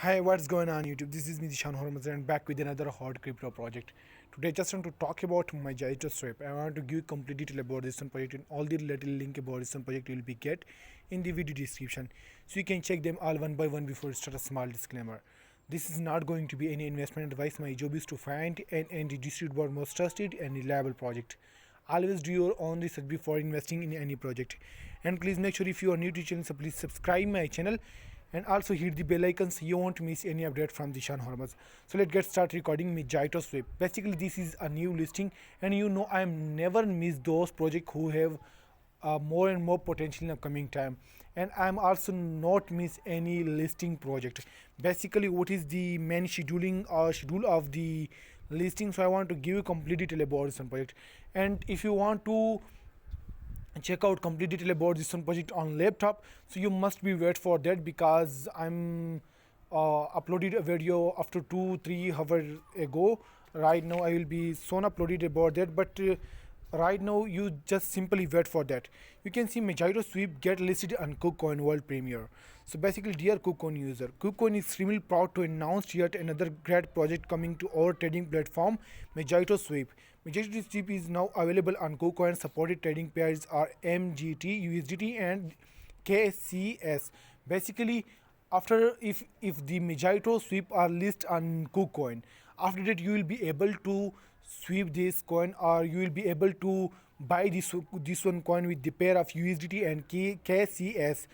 Hi, what's going on YouTube? This is me Zeeshan Hurmaz and back with another hot crypto project. Today just want to talk about my MojitoSwap. I want to give complete detail about this one project and all the little link about this one project will be get in the video description. So you can check them all one by one before you start. A small disclaimer. This is not going to be any investment advice. My job is to find and distribute most trusted and reliable project. Always do your own research before investing in any project. And please make sure if you are new to channel, so please subscribe my channel and also hit the bell icon so you won't miss any update from Zeeshan Hurmaz. So let's get started recording MojitoSwap. Basically this is a new listing and you know I am never miss those projects who have more and more potential in the coming time, and I'm also not miss any listing project. Basically what is the main scheduling or schedule of the listing, so I want to give you complete detail about this one project. And if you want to check out complete detail about this one project on laptop, so you must be wait for that because I'm uploaded a video after 2-3 hours ago. Right now I will be soon uploaded about that, but right now you just simply wait for that. You can see MojitoSwap get listed on KuCoin world premiere. So basically, dear KuCoin user, KuCoin is extremely proud to announce yet another great project coming to our trading platform, MojitoSwap. MojitoSwap is now available on KuCoin. Supported trading pairs are MJT, USDT and KCS. Basically, after if the MojitoSwap are listed on KuCoin, after that you will be able to sweep this coin, or you will be able to buy this one coin with the pair of USDT and KCS.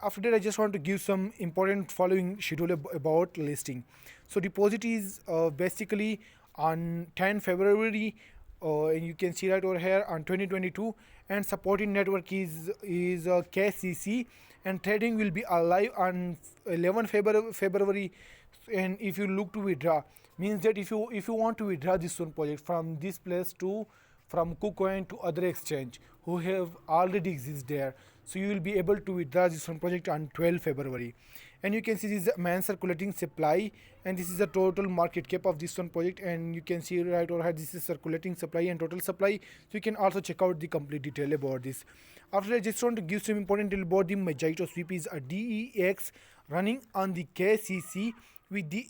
After that I just want to give some important following schedule about listing. So deposit is basically on 10 February, and you can see right over here on 2022, and supporting network is KCC, and trading will be alive on 11 February. And if you look to withdraw, means that if you want to withdraw this one project from this place to from KuCoin to other exchange who have already exist there, so you will be able to withdraw this one project on 12 February. And you can see this is the main circulating supply, and this is the total market cap of this one project, and you can see right over here this is circulating supply and total supply. So you can also check out the complete detail about this. After that, I just want to give some important detail about the MojitoSwap is a DEX running on the KCC with the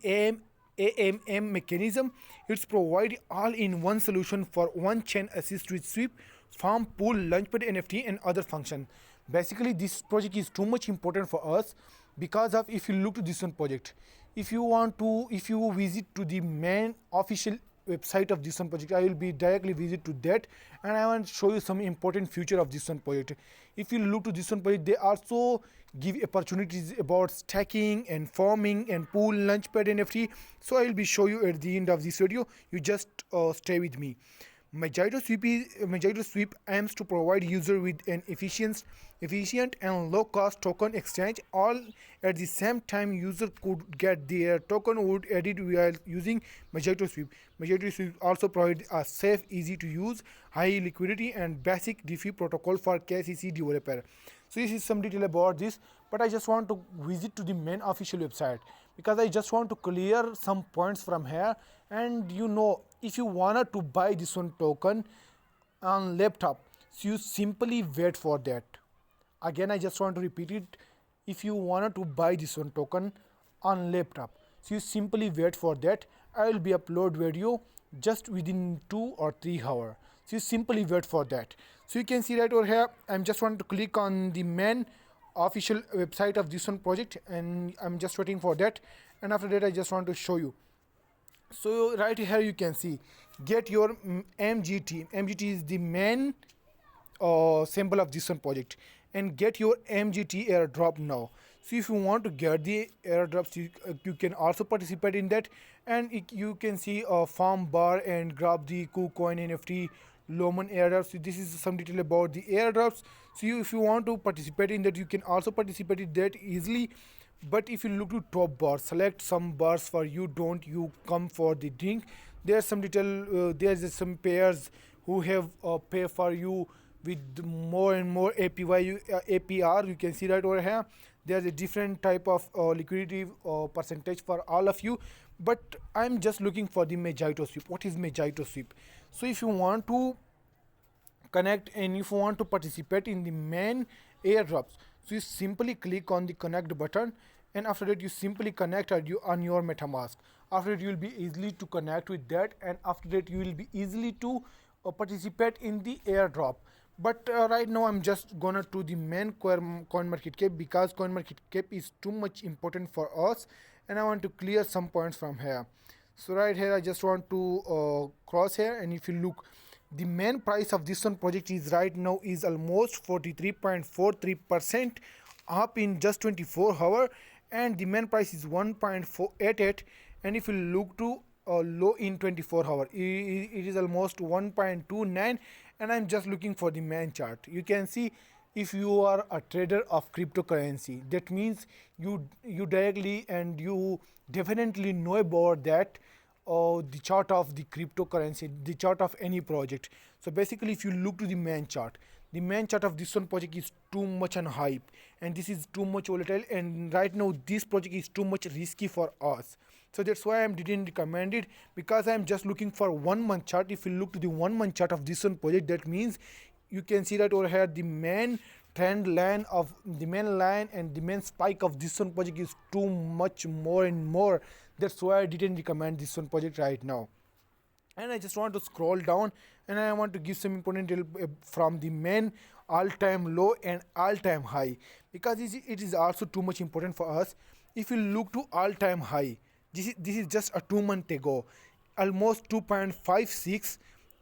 AMM mechanism. It's provide all-in-one solution for one chain assist with sweep, farm, pool, launchpad, NFT, and other function. Basically, this project is too much important for us because of if you look to this one project, if you visit to the main official website of this one project, I will be directly visit to that, and I want to show you some important feature of this one project. If you look to this one project, they also give opportunities about stacking and farming and pool, launchpad, NFT. So I will be show you at the end of this video. You just stay with me. MojitoSwap aims to provide user with an efficient and low-cost token exchange. All at the same time, user could get their token would edit while using MojitoSwap. MojitoSwap also provides a safe, easy-to-use, high liquidity, and basic DeFi protocol for KCC developer. So this is some detail about this, but I just want to visit to the main official website because I just want to clear some points from here. And you know, if you wanted to buy this one token on laptop, so you simply wait for that. Again, I just want to repeat it. If you wanted to buy this one token on laptop, so you simply wait for that. I will be upload video just within 2 or 3 hours. So you simply wait for that. So you can see right over here, I'm just want to click on the main official website of this one project, and I'm just waiting for that. And after that I just want to show you. So right here you can see get your MGT. MGT is the main symbol of this one project, and get your MGT airdrop now. So if you want to get the airdrops, you can also participate in that, and you can see a farm bar and grab the KuCoin NFT Loman airdrops. So this is some detail about the airdrops. So if you want to participate in that, you can also participate in that easily. But if you look to top bars, select some bars for you, don't you come for the drink. There's some detail, there's some pairs who have pay for you with more and more APR. You can see right over here there's a different type of liquidity percentage for all of you, but I'm just looking for the MojitoSwap. What is MojitoSwap? So if you want to connect and if you want to participate in the main airdrops, So you simply click on the connect button, and after that you simply connect on your MetaMask. After that you will be easily to connect with that, and after that you will be easily to participate in the airdrop. But right now I'm just gonna to the main coin market cap, because coin market cap is too much important for us, and I want to clear some points from here. So right here I just want to cross here, and if you look, the main price of this one project is right now is almost 43.43% up in just 24 hour, and the main price is 1.488. And if you look to low in 24 hour, it is almost 1.29. And I'm just looking for the main chart. You can see, if you are a trader of cryptocurrency, that means you directly and you definitely know about that, the chart of the cryptocurrency, the chart of any project. So basically if you look to the main chart, the main chart of this one project is too much on hype, and this is too much volatile, and right now this project is too much risky for us. So that's why I didn't recommend it, because I'm just looking for 1 month chart. If you look to the 1 month chart of this one project, that means you can see that over here the main trend line of the main line and the main spike of this one project is too much more and more. That's why I didn't recommend this one project right now. And I just want to scroll down, and I want to give some important detail from the main all-time low and all-time high, because it is also too much important for us. If you look to all-time high, this is just a 2 month ago, almost 2.56,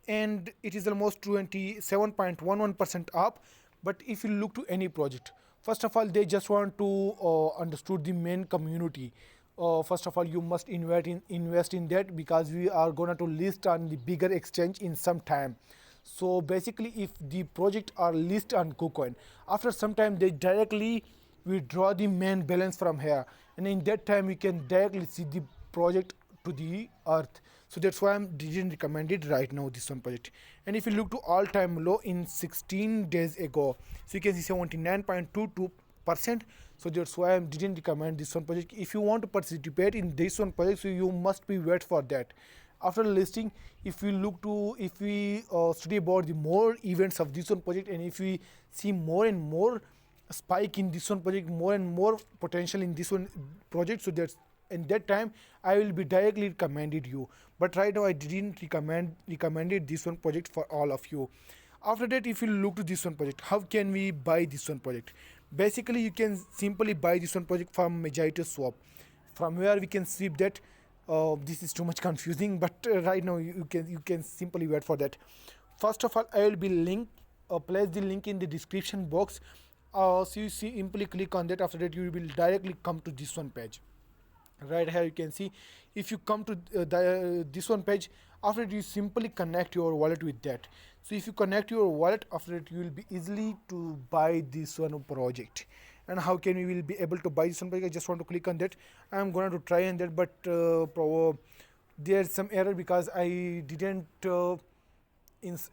and it is almost 27.11% up. But if you look to any project, first of all they just want to understood the main community. First of all you must invest in that, because we are going to list on the bigger exchange in some time. So basically if the project are listed on KuCoin, after some time they directly withdraw the main balance from here, and in that time we can directly see the project to the earth. So that's why I didn't recommend it right now, this one project. And if you look to all time low in 16 days ago, so you can see 79.22%. So that's why I didn't recommend this one project. If you want to participate in this one project, so you must be wait for that. After listing, if we study about the more events of this one project, and if we see more and more spike in this one project, more and more potential in this one project, so that's in that time I will be directly recommended you. But right now I didn't recommended this one project for all of you. After that, if you look to this one project, how can we buy this one project? Basically you can simply buy this one project from MojitoSwap, from where we can see that this is too much confusing, but right now you can simply wait for that. First of all, I will be place the link in the description box. So you simply click on that. After that you will directly come to this one page. Right here you can see, if you come to this one page, after that you simply connect your wallet with that. So if you connect your wallet, after that you will be easily to buy this one project. And how can we will be able to buy this one project? I just want to click on that. I'm going to try on that, but there's some error, because I didn't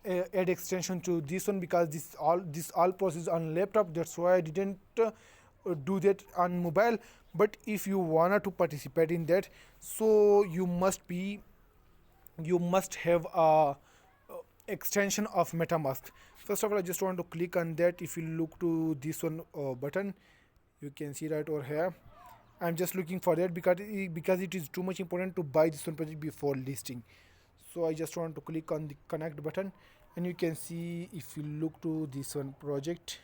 add extension to this one, because this all process on laptop. That's why I didn't do that on mobile. But if you wanna to participate in that, so you must have a extension of MetaMask. First of all I just want to click on that. If you look to this one button, you can see right over here. I'm just looking for that, because it is too much important to buy this one project before listing. So I just want to click on the connect button, and you can see, if you look to this one project,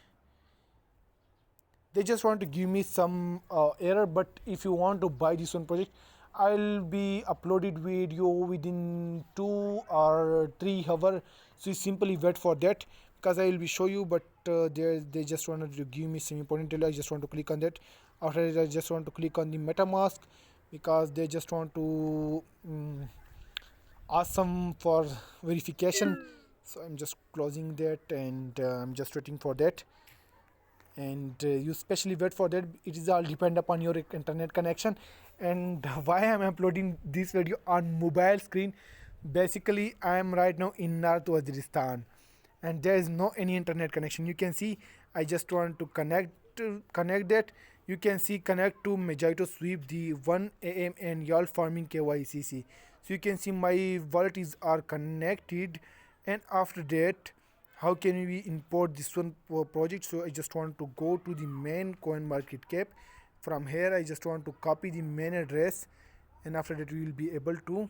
they just want to give me some error. But if you want to buy this one project, I'll be uploaded video within 2 or 3 hours. So you simply wait for that, because I will be show you. But they just wanted to give me some important detail. I just want to click on that. After that I just want to click on the MetaMask, because they just want to ask some for verification. So I'm just closing that, and I'm just waiting for that. And you especially wait for that. It is all depend upon your internet connection. And why I'm uploading this video on mobile screen, basically I am right now in North Waziristan, and there is no any internet connection. You can see I just want to connect that. You can see connect to MojitoSwap, the 1 AM and y'all farming KYCC. So you can see my wallet are connected. And after that, how can we import this one project. So I just want to go to the main coin market cap. From here I just want to copy the main address, and after that we will be able to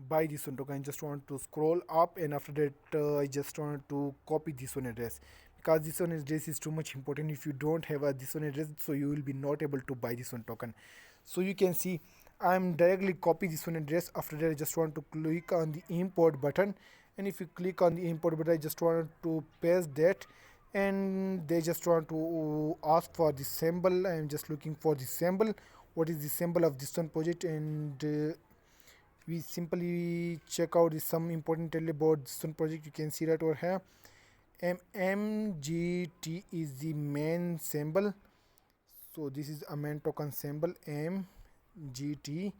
buy this one token. I just want to scroll up, and after that I just want to copy this one address, because this one address is too much important. If you don't have a this one address, so you will be not able to buy this one token. So you can see I'm directly copy this one address. After that I just want to click on the import button, and if you click on the import button I just want to paste that, and they just want to ask for the symbol. I am just looking for the symbol. What is the symbol of this one project? And we simply check out some important detail about this one project. You can see right over here, MJT is the main symbol. So this is a main token symbol, MJT.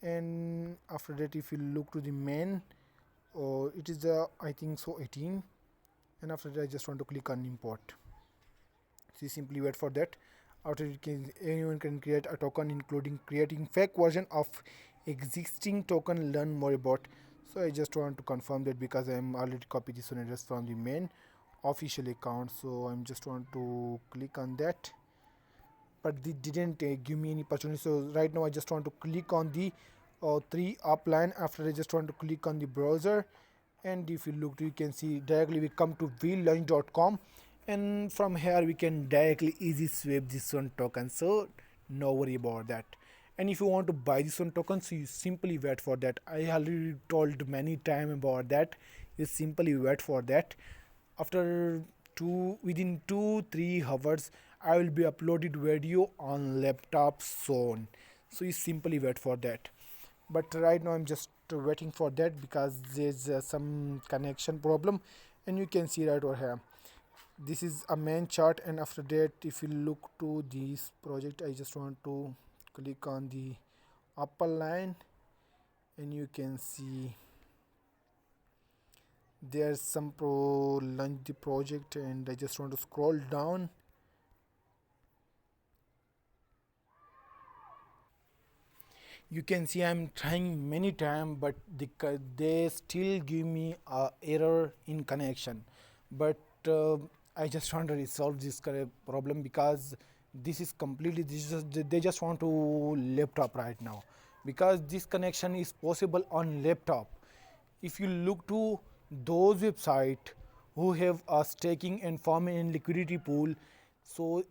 And after that if you look to the main, it is the I think so 18, and after that I just want to click on import. So you simply wait for that. After it can, anyone can create a token, including creating fake version of existing token. Learn more about. So I just want to confirm that, because I am already copied this one address from the main official account. So I'm just want to click on that, but they didn't give me any opportunity. So right now I just want to click on the three up line. After I just want to click on the browser, and if you look, you can see directly we come to vlaunch.com, and from here we can directly easy swap this one token. So no worry about that. And if you want to buy this one token, so you simply wait for that. I already told many time about that. You simply wait for that. After within 2-3 hours I will be uploaded video on laptop soon. So you simply wait for that. But right now I'm just waiting for that, because there's some connection problem. And you can see right over here, this is a main chart. And after that if you look to this project, I just want to click on the upper line, and you can see there's some launch the project, and I just want to scroll down. You can see I'm trying many times, but they still give me a error in connection. But I just want to resolve this problem, because this is completely they just want to laptop right now, because this connection is possible on laptop. If you look to those website who have a staking and farming and liquidity pool, so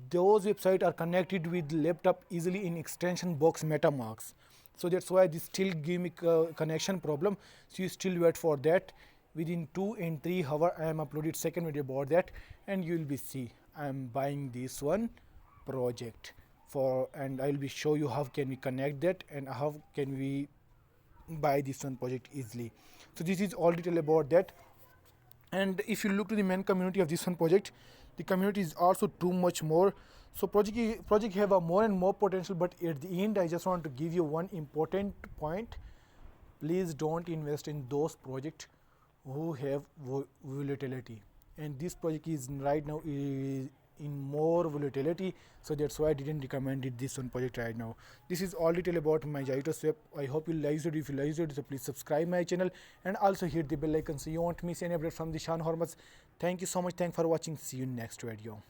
those websites are connected with laptop easily in extension box MetaMask. So that's why this still give me connection problem. So you still wait for that. Within 2 and 3 hours I am uploaded second video about that, and you will be see I am buying this one project for, and I will be show you how can we connect that, and how can we buy this one project easily. So this is all detail about that. And if you look to the main community of this one project, the community is also too much more. So project have a more and more potential, but at the end I just want to give you one important point. Please don't invest in those projects who have volatility, and this project is right now is in more volatility. So that's why I didn't recommend it this one project right now. This is all detail about my MojitoSwap. I hope you liked it. If you liked it, so please subscribe my channel, and also hit the bell icon so you won't miss any update from the Hurmaz. Thank you so much. Thanks for watching. See you next video.